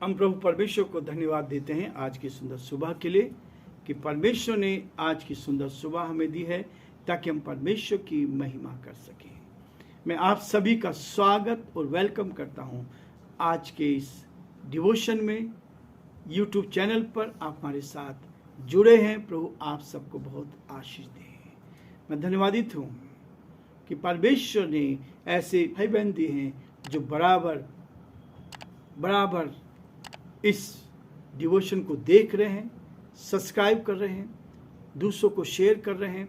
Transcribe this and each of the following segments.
हम प्रभु परमेश्वर को धन्यवाद देते हैं आज की सुंदर सुबह के लिए कि परमेश्वर ने आज की सुंदर सुबह हमें दी है ताकि हम परमेश्वर की महिमा कर सकें। मैं आप सभी का स्वागत और वेलकम करता हूं आज के इस डिवोशन में। यूट्यूब चैनल पर आप हमारे साथ जुड़े हैं। प्रभु आप सबको बहुत आशीष दे। मैं धन्यवादित हूँ कि परमेश्वर ने ऐसे भाई बहन दिए हैं जो बराबर इस डिवोशन को देख रहे हैं, सब्सक्राइब कर रहे हैं, दूसरों को शेयर कर रहे हैं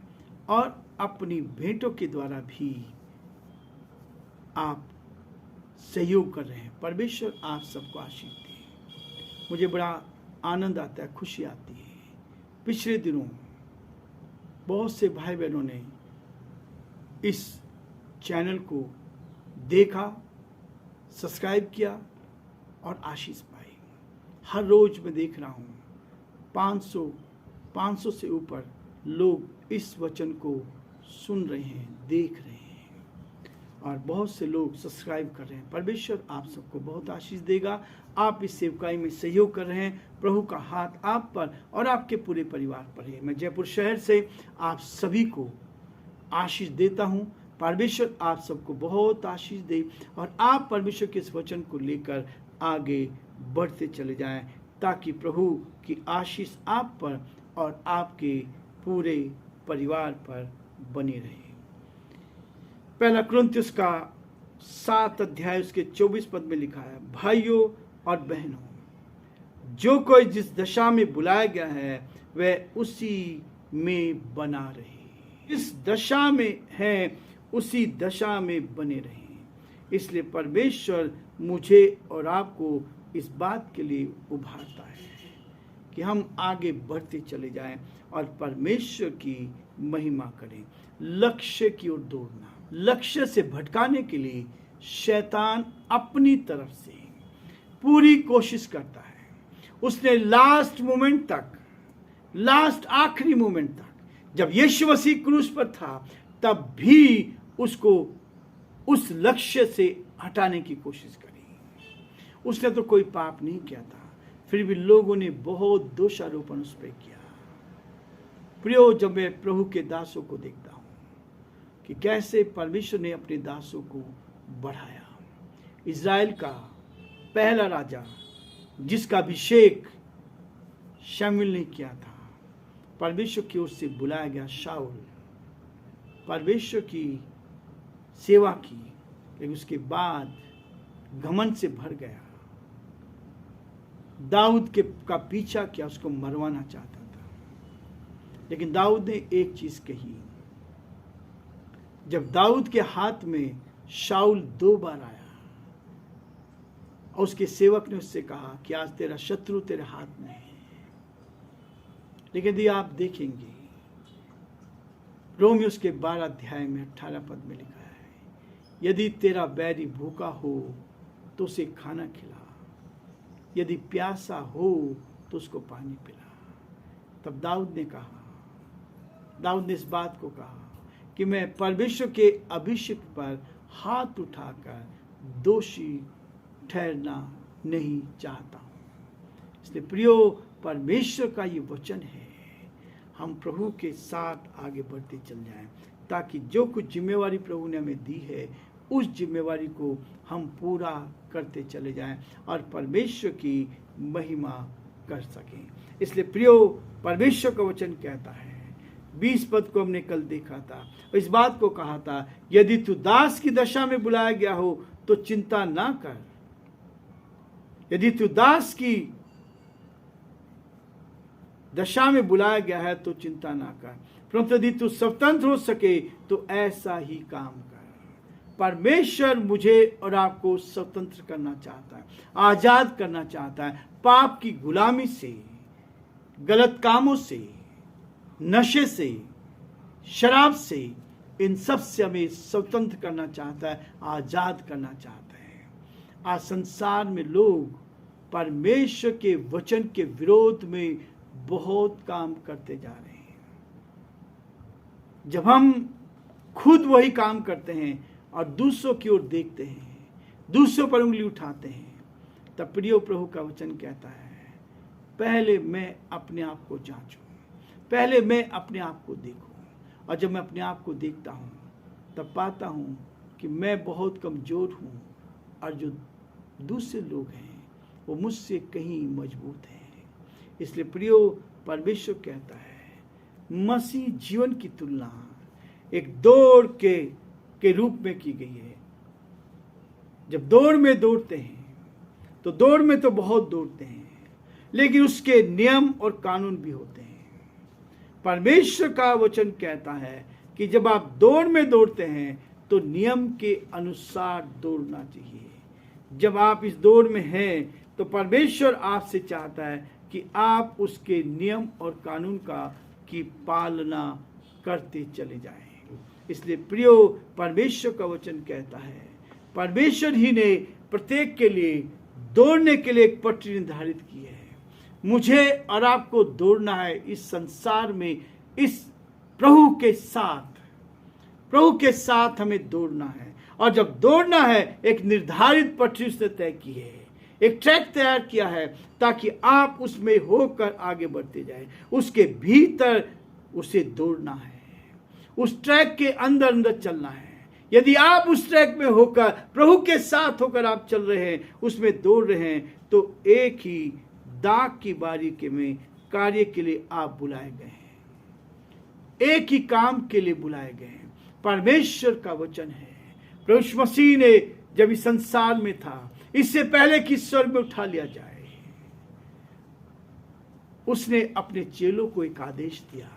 और अपनी भेंटों के द्वारा भी आप सहयोग कर रहे हैं। परमेश्वर आप सबको आशीष दे। मुझे बड़ा आनंद आता है, खुशी आती है। पिछले दिनों बहुत से भाई बहनों ने इस चैनल को देखा, सब्सक्राइब किया और आशीष पाई। हर रोज मैं देख रहा हूँ 500 से ऊपर लोग इस वचन को सुन रहे हैं, देख रहे हैं और बहुत से लोग सब्सक्राइब कर रहे हैं। परमेश्वर आप सबको बहुत आशीष देगा। आप इस सेवकाई में सहयोग कर रहे हैं। प्रभु का हाथ आप पर और आपके पूरे परिवार पर है। मैं जयपुर शहर से आप सभी को आशीष देता हूँ। परमेश्वर आप सबको बहुत आशीष दे और आप परमेश्वर के इस वचन को लेकर आगे बढ़ते चले जाएं ताकि प्रभु की आशीष आप पर और आपके पूरे परिवार पर बनी रहे। पहला कुरिन्थियों का 7 अध्याय उसके 24 पद में लिखा है, भाइयों और बहनों, जो कोई जिस दशा में बुलाया गया है वह उसी में बना रहे। इस दशा में है उसी दशा में बने रहे। इसलिए परमेश्वर मुझे और आपको इस बात के लिए उभारता है कि हम आगे बढ़ते चले जाएं और परमेश्वर की महिमा करें। लक्ष्य की ओर दौड़ना, लक्ष्य से भटकाने के लिए शैतान अपनी तरफ से पूरी कोशिश करता है। उसने आखिरी मोमेंट तक जब यीशु मसीह क्रूस पर था तब भी उसको उस लक्ष्य से हटाने की कोशिश करी। उसने तो कोई पाप नहीं किया था, फिर भी लोगों ने बहुत दोषारोपण उस पर किया। प्रियो, जब मैं प्रभु के दासों को देखता हूँ कि कैसे परमेश्वर ने अपने दासों को बढ़ाया। इज़राइल का पहला राजा जिसका अभिषेक शमूएल ने किया था, परमेश्वर की ओर से बुलाया गया शाऊल, परमेश्वर की सेवा की, लेकिन उसके बाद घमंड से भर गया। दाऊद का पीछा किया, उसको मरवाना चाहता था, लेकिन दाऊद ने एक चीज कही। जब दाऊद के हाथ में शाऊल 2 बार आया और उसके सेवक ने उससे कहा कि आज तेरा शत्रु तेरे हाथ में है। लेकिन यदि आप देखेंगे रोमियो के 12 अध्याय में 18 पद में लिखा है, यदि तेरा बैरी भूखा हो तो उसे खाना खिला, यदि प्यासा हो तो उसको पानी पिला। तब दाऊद ने इस बात को कहा कि मैं परमेश्वर के अभिषेक पर हाथ उठाकर दोषी ठहरना नहीं चाहता हूं। इसलिए प्रियो, परमेश्वर का ये वचन है, हम प्रभु के साथ आगे बढ़ते चल जाएं ताकि जो कुछ जिम्मेवारी प्रभु ने हमें दी है उस जिम्मेवारी को हम पूरा करते चले जाएं और परमेश्वर की महिमा कर सकें। इसलिए प्रियो, परमेश्वर का वचन कहता है, 20 पद को हमने कल देखा था, इस बात को कहा था, यदि तू दास की दशा में बुलाया गया हो तो चिंता ना कर। यदि तू दास की दशा में बुलाया गया है तो चिंता ना कर, परंतु यदि तू स्वतंत्र हो सके तो ऐसा ही काम कर। परमेश्वर मुझे और आपको स्वतंत्र करना चाहता है, आजाद करना चाहता है। पाप की गुलामी से, गलत कामों से, नशे से, शराब से, इन सब से हमें स्वतंत्र करना चाहता है, आजाद करना चाहता है। आज संसार में लोग परमेश्वर के वचन के विरोध में बहुत काम करते जा रहे हैं। जब हम खुद वही काम करते हैं और दूसरों की ओर देखते हैं, दूसरों पर उंगली उठाते हैं, तब प्रियो प्रभु का वचन कहता है, पहले मैं अपने आप को जांचूं, पहले मैं अपने आप को देखूं। और जब मैं अपने आप को देखता हूं तब पाता हूं कि मैं बहुत कमज़ोर हूं और जो दूसरे लोग हैं वो मुझसे कहीं मजबूत हैं। इसलिए प्रियो, परमेश्वर कहता है मसीह जीवन की तुलना एक दौड़ के रूप में की गई है। जब दौड़ में दौड़ते हैं तो दौड़ में तो बहुत दौड़ते हैं, लेकिन उसके नियम और कानून भी होते हैं। परमेश्वर का वचन कहता है कि जब आप दौड़ में दौड़ते हैं तो नियम के अनुसार दौड़ना चाहिए। जब आप इस दौड़ में हैं तो परमेश्वर आपसे चाहता है कि आप उसके नियम और कानून की पालना करते चले जाएं। इसलिए प्रियो, परमेश्वर का वचन कहता है परमेश्वर ही ने प्रत्येक के लिए दौड़ने के लिए एक पटरी निर्धारित की है। मुझे और आपको दौड़ना है इस संसार में, इस प्रभु के साथ हमें दौड़ना है। और जब दौड़ना है, एक निर्धारित पटरी उसने तय की है, एक ट्रैक तैयार किया है ताकि आप उसमें होकर आगे बढ़ते जाएं। उसके भीतर उसे दौड़ना है, उस ट्रैक के अंदर अंदर चलना है। यदि आप उस ट्रैक में होकर, प्रभु के साथ होकर आप चल रहे हैं, उसमें दौड़ रहे हैं, तो एक ही दाग की बारी के में कार्य के लिए आप बुलाए गए हैं, एक ही काम के लिए बुलाए गए हैं। परमेश्वर का वचन है, प्रभु मसीह ने जब इस संसार में था, इससे पहले कि स्वर्ग में उठा लिया जाए, उसने अपने चेलों को एक आदेश दिया।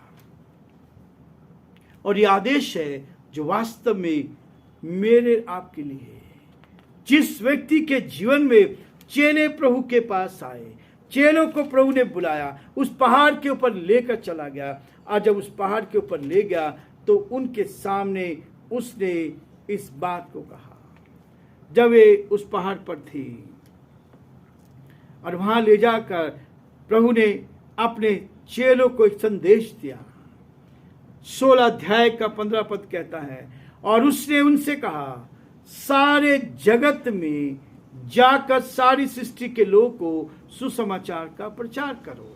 और यह आदेश है जो वास्तव में मेरे आपके लिए है। जिस व्यक्ति के जीवन में चेले प्रभु के पास आए, चेलों को प्रभु ने बुलाया, उस पहाड़ के ऊपर लेकर चला गया, और जब उस पहाड़ के ऊपर ले गया तो उनके सामने उसने इस बात को कहा। जब वे उस पहाड़ पर थे और वहां ले जाकर प्रभु ने अपने चेलों को एक संदेश दिया। 16 अध्याय का 15 पद कहता है, और उसने उनसे कहा, सारे जगत में जाकर सारी सृष्टि के लोगों को सुसमाचार का प्रचार करो।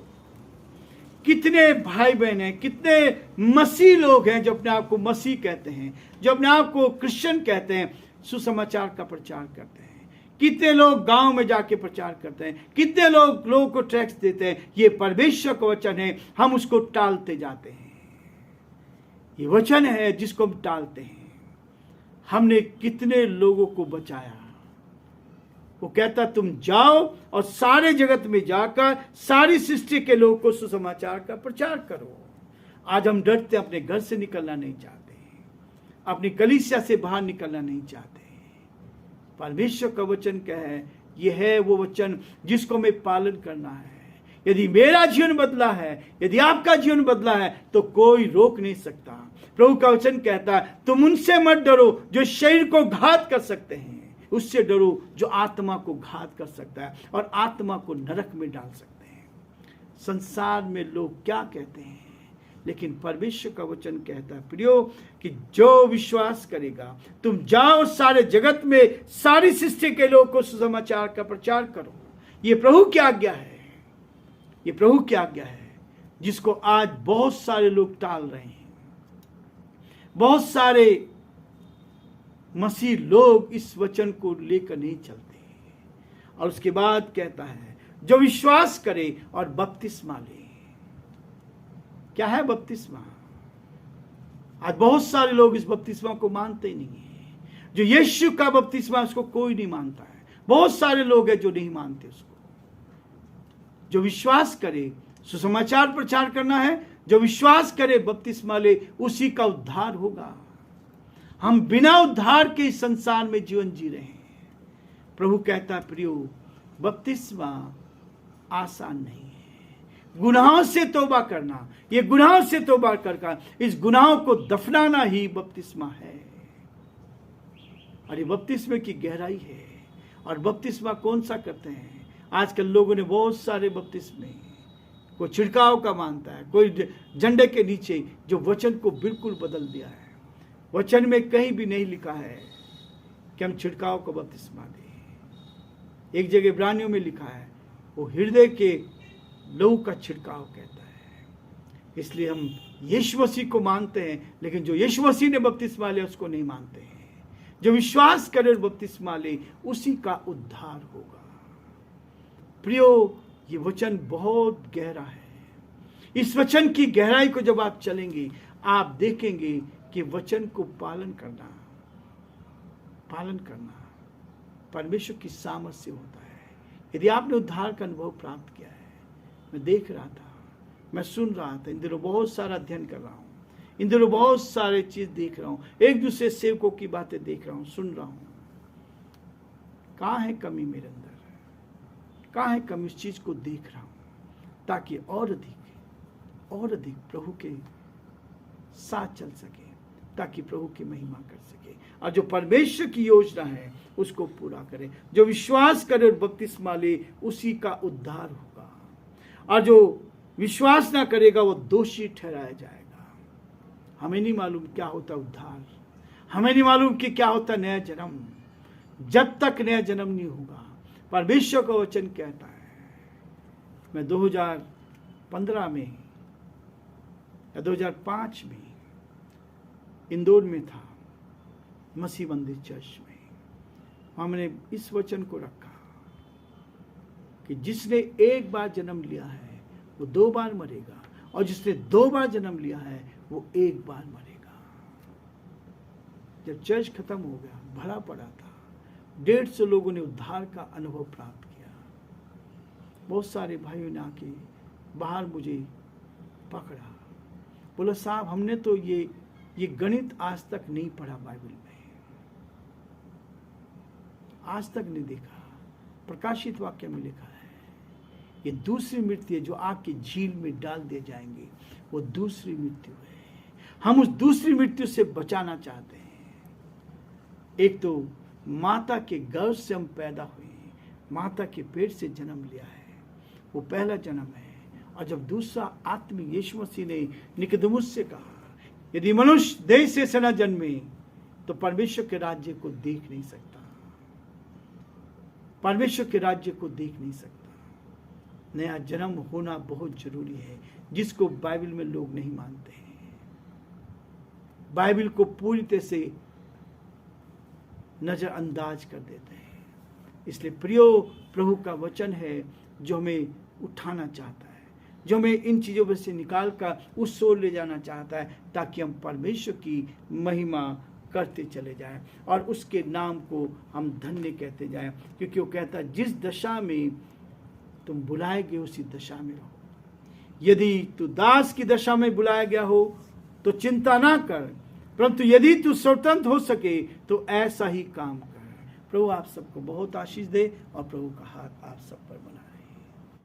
कितने भाई बहन हैं, कितने मसीह लोग हैं जो अपने आप को मसीह कहते हैं, जो अपने आप को क्रिश्चियन कहते हैं, सुसमाचार का प्रचार करते हैं। कितने लोग गांव में जाके प्रचार करते हैं, कितने लोग लोगों को टैक्स देते हैं। ये परमेश्वर का वचन है, हम उसको टालते जाते हैं। ये वचन है जिसको हम टालते हैं। हमने कितने लोगों को बचाया। वो कहता, तुम जाओ और सारे जगत में जाकर सारी सृष्टि के लोगों को सुसमाचार का प्रचार करो। आज हम डरते, अपने घर से निकलना नहीं चाहते, अपनी कलीसिया से बाहर निकलना नहीं चाहते। परमेश्वर का वचन क्या है? यह है वो वचन जिसको हमें पालन करना है। यदि मेरा जीवन बदला है, यदि आपका जीवन बदला है, तो कोई रोक नहीं सकता। प्रभु का वचन कहता है, तुम उनसे मत डरो जो शरीर को घात कर सकते हैं, उससे डरो जो आत्मा को घात कर सकता है और आत्मा को नरक में डाल सकते हैं। संसार में लोग क्या कहते हैं, लेकिन परमेश्वर का वचन कहता है प्रियो कि जो विश्वास करेगा, तुम जाओ सारे जगत में सारी सृष्टि के लोगों को सुसमाचार का प्रचार करो। ये प्रभु की आज्ञा है, ये प्रभु की आज्ञा है, जिसको आज बहुत सारे लोग टाल रहे हैं। बहुत सारे मसीह लोग इस वचन को लेकर नहीं चलते। और उसके बाद कहता है, जो विश्वास करे और बपतिस्मा ले। क्या है बपतिस्मा? आज बहुत सारे लोग इस बपतिस्मा को मानते ही नहीं है। जो यीशु का बपतिस्मा, उसको कोई नहीं मानता है। बहुत सारे लोग हैं जो नहीं मानते उसको। जो विश्वास करे, सुसमाचार प्रचार करना है, जो विश्वास करे बपतिस्मा ले, उसी का उद्धार होगा। हम बिना उद्धार के इस संसार में जीवन जी रहे हैं। प्रभु कहता है प्रियो, बपतिस्मा आसान नहीं है। गुनाहों से तौबा करना, ये गुनाहों से तौबा करना, इस गुनाहों को दफनाना ही बपतिस्मा है। और ये बपतिस्मे की गहराई है। और बपतिस्मा कौन सा करते हैं? आजकल लोगों ने बहुत सारे बपतिस्मे, कोई छिड़काव का मानता है, कोई झंडे के नीचे, जो वचन को बिल्कुल बदल दिया है। वचन में कहीं भी नहीं लिखा है कि हम छिड़काव को बपतिस्मा दें। एक जगह इब्रानियों में लिखा है, वो हृदय के लहू का छिड़काव कहता है। इसलिए हम यीशु मसीह को मानते हैं, लेकिन जो यीशु मसीह ने बपतिस्मा लिया उसको नहीं मानते हैं। जो विश्वास करे और बपतिस्मा ले, उसी का उद्धार होगा। प्रियो, ये वचन बहुत गहरा है। इस वचन की गहराई को जब आप चलेंगे, आप देखेंगे कि वचन को पालन करना परमेश्वर की सामर्थ से होता है। यदि आपने उद्धार का अनुभव प्राप्त किया है, मैं देख रहा था, मैं सुन रहा था, इन दिनों बहुत सारा अध्ययन कर रहा हूँ, इन दिनों बहुत सारे चीज देख रहा हूँ, एक दूसरे सेवकों की बातें देख रहा हूँ, सुन रहा हूँ। कहाँ है कमी मेरे अंदर, कहाँ है कमी, इस चीज को देख रहा हूँ, ताकि और अधिक प्रभु के साथ चल सके, ताकि प्रभु की महिमा कर सके, और जो परमेश्वर की योजना है उसको पूरा करे। जो विश्वास करे और बपतिस्मा ले, उसी का उद्धार होगा, और जो विश्वास ना करेगा वो दोषी ठहराया जाएगा। हमें नहीं मालूम क्या होता उद्धार, हमें नहीं मालूम कि क्या होता नया जन्म, जब तक नया जन्म नहीं होगा। परमेश्वर का वचन कहता है, मैं 2015 में या 2005 में इंदौर में था, मसीह मंदिर चर्च में। वहाँ मैंने इस वचन को रखा कि जिसने एक बार जन्म लिया है वो 2 बार मरेगा, और जिसने 2 बार जन्म लिया है वो 1 बार मरेगा। जब चर्च खत्म हो गया, भरा पड़ा था, 150 लोगों ने उद्धार का अनुभव प्राप्त किया। बहुत सारे भाइयों ने आके बाहर मुझे पकड़ा, बोला साहब हमने तो ये गणित आज तक नहीं पढ़ा, बाइबल में आज तक नहीं देखा। प्रकाशित वाक्य में लिखा है ये दूसरी मृत्यु है, जो आग की झील में डाल दिए जाएंगे, वो दूसरी मृत्यु है। हम उस दूसरी मृत्यु से बचाना चाहते हैं। एक तो माता के गर्भ से हम पैदा हुए, माता के पेट से जन्म लिया है, वो पहला जन्म है। और जब दूसरा आत्मिक, यीशु मसीह ने निकोदेमुस से कहा, यदि मनुष्य देह से न जन्मे तो परमेश्वर के राज्य को देख नहीं सकता, परमेश्वर के राज्य को देख नहीं सकता। नया जन्म होना बहुत जरूरी है, जिसको बाइबल में लोग नहीं मानते हैं। बाइबल को पूरी तरह से नजरअंदाज कर देते हैं। इसलिए प्रियो, प्रभु का वचन है जो हमें उठाना चाहता है, जो हमें इन चीज़ों में से निकाल कर उस ओर ले जाना चाहता है, ताकि हम परमेश्वर की महिमा करते चले जाएं और उसके नाम को हम धन्य कहते जाएं। क्योंकि वो कहता है, जिस दशा में तुम बुलाए गए उसी दशा में रहो। यदि तू दास की दशा में बुलाया गया हो तो चिंता ना कर, परंतु यदि तू स्वतंत्र हो सके तो ऐसा ही काम कर। प्रभु आप सबको बहुत आशीष दे और प्रभु का हाथ आप सब पर बनाए।